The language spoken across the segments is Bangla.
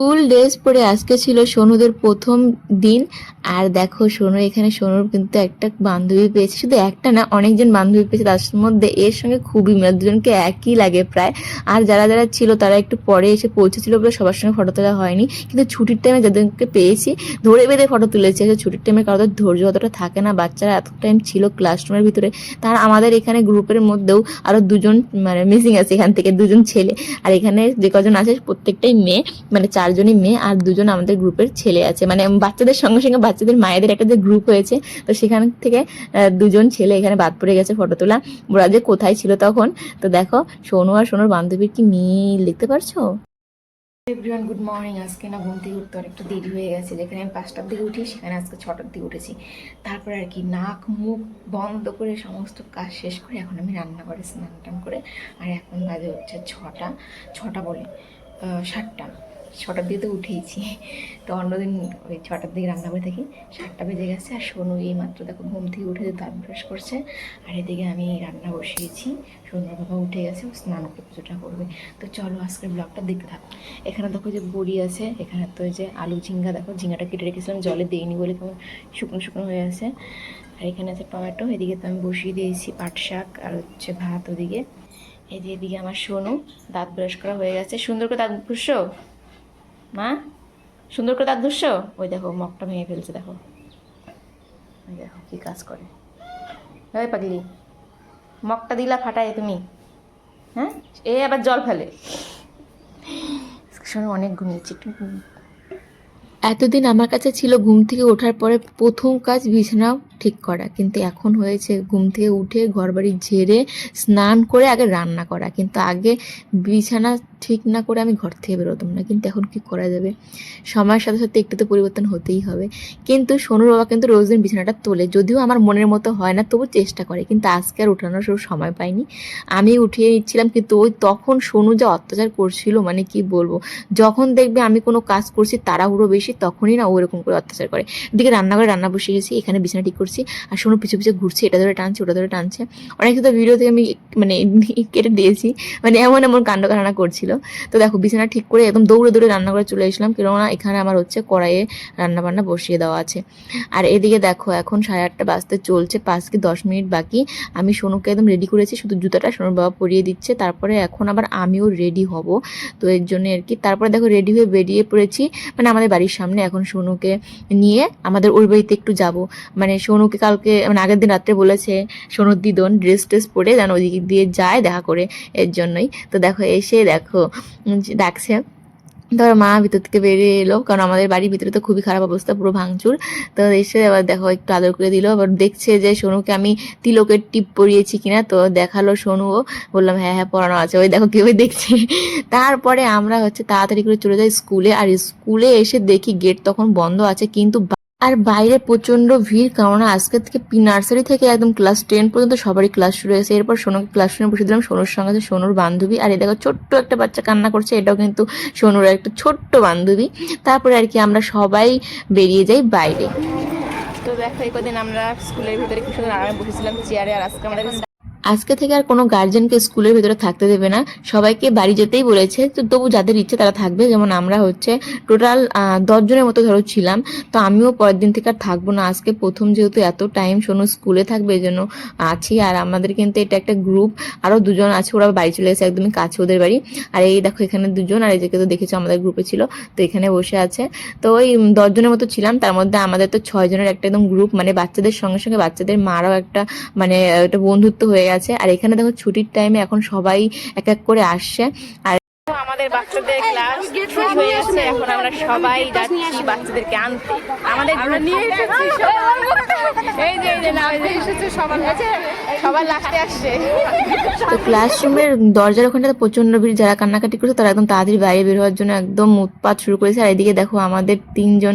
স্কুল ড্রেস পরে আজকে ছিল সোনুদের প্রথম দিন। আর দেখো সোনু এখানে, সোনুর কিন্তু একটা বান্ধবী পেয়েছে, শুধু একটা না অনেকজন বান্ধবী পেয়েছে, তার মধ্যে এর সঙ্গে খুবই মিল, দুজনকে একই লাগে প্রায়। আর যারা যারা ছিল তারা একটু পরে এসে পৌঁছেছিল বলে সবার সঙ্গে ফটো তোলা হয়নি, কিন্তু ছুটির টাইমে যাদেরকে পেয়েছি ধরে বেঁধে ফটো তুলেছে। ছুটির টাইমে কারোর ধৈর্য অতটা থাকে না, বাচ্চারা এত টাইম ছিল ক্লাসরুমের ভিতরে। তার আমাদের এখানে গ্রুপের মধ্যেও আরো দুজন মানে মিসিং আছে, এখান থেকে দুজন ছেলে। আর এখানে যে কজন আছে প্রত্যেকটাই মেয়ে, মানে চারজনই মেয়ে আর দুজন আমাদের গ্রুপের ছেলে আছে, মানে বাচ্চাদের সঙ্গে সঙ্গে বাচ্চাদের মায়েদের একটা যে গ্রুপ হয়েছে, তো সেখান থেকে দুজন ছেলে এখানে বাদ পড়ে গেছে ফটো তোলা। ওরা যে কোথায় ছিল তখন। তো দেখো সোনু আর সোনুর বান্ধবীর কি মিল, দেখতে পারছো? Everyone good morning. আজকে না ঘুম থেকে উঠতে অনেকটা দেরি হয়ে গেছে, যেখানে আমি 5টার দিকে উঠি সেখানে আজকে 6টার দিকে উঠেছি। তারপরে আর কি নাক মুখ বন্ধ করে সমস্ত কাজ শেষ করে এখন আমি রান্না করে স্নান টান করে, আর এখন বাজে হচ্ছে 6টা বলে 7টার দিকে তো উঠেইছি। তো অন্যদিন ওই 6টার দিকে রান্না করে থাকি, 7টা বেজে গেছে। আর সোনু এই মাত্র দেখো ঘুম থেকে উঠে দাঁত ব্রাশ করছে, আর এদিকে আমি রান্না বসিয়েছি। সোনুর বাবা উঠে গেছে, স্নান করে পুজোটা করবে। তো চলো আজকের ব্লগটা দেখতে থাকো। এখানে দেখো যে বড়ি আছে, এখানে তো এই যে আলু ঝিঙ্গা, দেখো ঝিঙ্গাটা কেটে রেখেছিলাম, জলে দিইনি বলে কেমন শুকনো শুকনো হয়ে আছে। আর এখানে আছে টমেটো, এদিকে তো আমি বসিয়ে দিয়েছি পাট শাক আর হচ্ছে ভাত ওদিকে। এদিকে আমার সোনু দাঁত ব্রাশ করা হয়ে গেছে। সুন্দর করে দাঁত ঘুষো মা, সুন্দর করে দাঁত ঘুষো। ওই দেখো মগটা ভেঙে ফেলছে, দেখো ওই দেখো কি কাজ করে। ওই পাগলি, মগটা দিলা ফাটায় তুমি, হ্যাঁ? এ আবার জল ফেলে। শোনো অনেক ঘুমিয়েছি, একটু এতদিন আমার কাছে ছিল ঘুম থেকে ওঠার পরে প্রথম কাজ বিছানা ঠিক করা, কিন্তু এখন হয়েছে ঘুম থেকে উঠে ঘরবাড়ি ঝেড়ে স্নান করে আগে রান্না করা। কিন্তু আগে বিছানা ঠিক না করে আমি ঘর থেকে বেরোতাম না, কিন্তু এখন কি করা যাবে, সময়ের সাথে সাথে একটু তো পরিবর্তন হতেই হবে। কিন্তু সোনুর বাবা কিন্তু রোজ দিন বিছানাটা তোলে, যদিও আমার মনের মতো হয় না, তবু চেষ্টা করে। কিন্তু আজকে আর ওঠানোর সময় পাইনি, আমি উঠিয়ে নিচ্ছিলাম। কিন্তু ওই তখন সোনু যা অত্যাচার করছিল, মানে কি বলবো, যখন দেখবে আমি কোনো কাজ করছি তাড়াহুড়ো বেশি, তখনই না ও এরকম করে অত্যাচার করে। এদিকে রান্নাঘরে রান্না বসে গেছি, এখানে বিছানা ঠিক করছি, আর শোনো পিছু পিছু ঘুরছে, এটা ধরে টানছে ওটা ধরে টানছে। অনেক তো ভিডিও থেকে আমি মানে কেটে দিয়েছি, মানে এমন এমন কাণ্ড কারখানা করছিল। তো দেখো বিছানা ঠিক করে একদম দৌড়ে দৌড়ে রান্নাঘরে চলে এসলাম, কেননা এখানে আমার হচ্ছে কড়াইয়ে রান্না বান্না বসিয়ে দেওয়া আছে। আর এদিকে দেখো এখন 8:30 বাজতে চলছে, 5 কি 10 মিনিট বাকি। আমি সোনুকে একদম রেডি করেছি, শুধু জুতাটা সোনুর বাবা পরিয়ে দিচ্ছে, তারপরে এখন আবার আমিও রেডি হব। তো এর জন্য আর কি, তারপরে দেখো রেডি হয়ে বেরিয়ে পড়েছি, মানে আমাদের বাড়ির সামনে। এখন সোনুকে নিয়ে আমাদের ওই বাড়িতে একটু যাব, মানে সোনুকে কালকে মানে আগের দিন রাত্রে বলেছে সোনুর দিদন ড্রেস ট্রেস পরে যেন ওই দিক দিয়ে যায় দেখা করে, এর জন্যই। তো দেখো এসে দেখো ডাকছে, ধরো মা ভিতর থেকে বেরিয়ে এলো, কারণ আমাদের বাড়ির ভিতরে তো খুবই খারাপ অবস্থা, পুরো ভাঙচুর। তো এসে আবার দেখো একটু আদর করে দিল, আবার দেখছে যে সোনুকে আমি তিলকের টিপ পরিয়েছি কিনা, তো দেখালো সোনুও। বললাম হ্যাঁ হ্যাঁ পরানো আছে, ওই দেখো কেউ দেখছে। তারপরে আমরা হচ্ছে তাড়াতাড়ি করে চলে যাই স্কুলে, আর স্কুলে এসে দেখি গেট তখন বন্ধ আছে, কিন্তু আর বাইরে প্রচন্ড ভিড়, কারণ আজকে থেকে নার্সারি থেকে একদম ক্লাস 10 পর্যন্ত সবারই ক্লাস শুরু হয়েছে। এরপর সোনুকে ক্লাসরুমে বসে দিলাম, সোনুর সঙ্গে আছে সোনুর বান্ধবী। আর এই দেখো ছোট্ট একটা বাচ্চা কান্না করছে, এটাও কিন্তু সোনুর একটা ছোট্ট বান্ধবী। তারপরে আর কি আমরা সবাই বেরিয়ে যাই বাইরে। তো দেখো এই কদিন আমরা স্কুলের ভিতরে কি সুন্দর আরামে বসেছিলাম চেয়ারে, আর আজকে আমাদের আজকে থেকে আর কোনো গার্জেনকে স্কুলের ভিতরে থাকতে দেবে না, সবাইকে বাড়ি যেতেই বলেছে। তো তবু যাদের ইচ্ছে তারা থাকবে, যেমন আমরা হচ্ছে টোটাল 10 জনের মতো ধরো ছিলাম। তো আমিও পরের দিন থেকে আর থাকবো না, আজকে প্রথম যেহেতু এত টাইম শোনো স্কুলে থাকবে এই জন্য আছি। আর আমাদের কিন্তু এটা একটা গ্রুপ, আরও দুজন আছে, ওরা বাড়ি চলে গেছে একদমই কাছে ওদের বাড়ি। আর এই দেখো এখানে দুজন, আর এই যে তো দেখেছো আমাদের গ্রুপে ছিল, তো এখানে বসে আছে। তো ওই 10 জনের মতো ছিলাম, তার মধ্যে আমাদের তো 6 জনের একটা একদম গ্রুপ, মানে বাচ্চাদের সঙ্গে সঙ্গে বাচ্চাদের মারাও একটা মানে একটা বন্ধুত্ব হয়ে গেছে। আর এখানে দেখো ছুটির টাইমে এখন সবাই এক এক করে আসছে। আর আমাদের বাচ্চাদের ক্লাস শুরু হয়ে গেছে, এখন আমরা সবাই যাচ্ছি বাচ্চাদেরকে আনতে। আমাদের আমরা নিয়ে এসেছি এই যে না এসেছে সবার লাস্টে আসছে। তো ক্লাসরুমের দরজার ওখানটাতে প্রচন্ড ভিড়, যারা কান্নাকাটি করছে তারা একদম তাড়াতাড়ি বাইরে বের হওয়ার জন্য একদম উৎপাত শুরু করেছে। আর এদিকে দেখো আমাদের 3 জন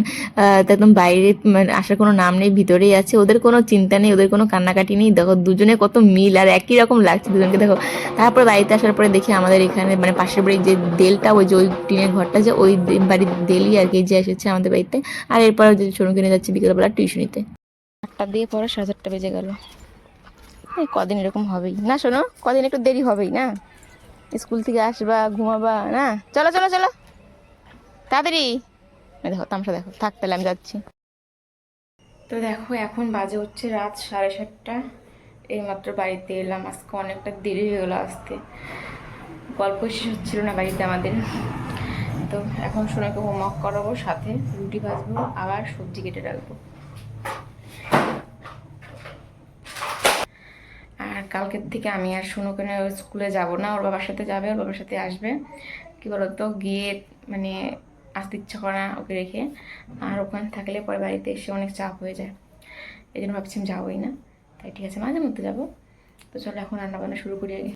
একদম বাইরে মানে আসার কোনো নাম নেই, ভিতরেই আছে, ওদের কোনো চিন্তা নেই, ওদের কোনো কান্নাকাটি নেই। দেখো দুজনে কত মিল, আর একই রকম লাগছে দুজনকে দেখো। তারপর বাড়িতে আসার পরে দেখি আমাদের এখানে মানে পাশের বাড়ির যে দেলটা, ওই যে ওই টিনের ঘরটা, যে ওই বাড়ির দেলই আর কি যে এসেছে আমাদের বাড়িতে। আর এরপর যে সোনুকে নিয়ে যাচ্ছি বিকেলবেলা টিউশনিতে। 8টা দিয়ে পরে 7:30 বেজে গেল। কদিন এরকম হবেই না শোনো, কদিন একটু দেরি হবেই না, স্কুল থেকে আসবা ঘুমাবা না, চলো চলো চলো। তাড়াতাড়ি। দেখো তামসা দেখো, থাক তাহলে আমি যাচ্ছি। তো দেখো এখন বাজে হচ্ছে রাত 7:30। এইমাত্র বাড়িতে এলাম, আজকে অনেকটা দেরি হয়ে গেলো আসতে, গল্প শেষ হচ্ছিল না বাড়িতে আমাদের। তো এখন সোনাকে হোমওয়ার্ক করাবো, সাথে রুটি ভাজবো, আবার সবজি কেটে রাখবো। আর কালকের থেকে আমি আর সোনুকে নিয়ে স্কুলে যাব না, ওর বাবার সাথে যাবে, ওর বাবার সাথে আসবে। কী বলতো, গিয়ে মানে আসতে ইচ্ছা করে না ওকে রেখে, আর ওখানে থাকলে পরে বাড়িতে এসে অনেক চাপ হয়ে যায়। এই জন্য ভাবছি আমি যাবোই না। তাই ঠিক আছে, মাঝে মধ্যে যাবো। তো চলো এখন রান্নাবান্না শুরু করি আগে।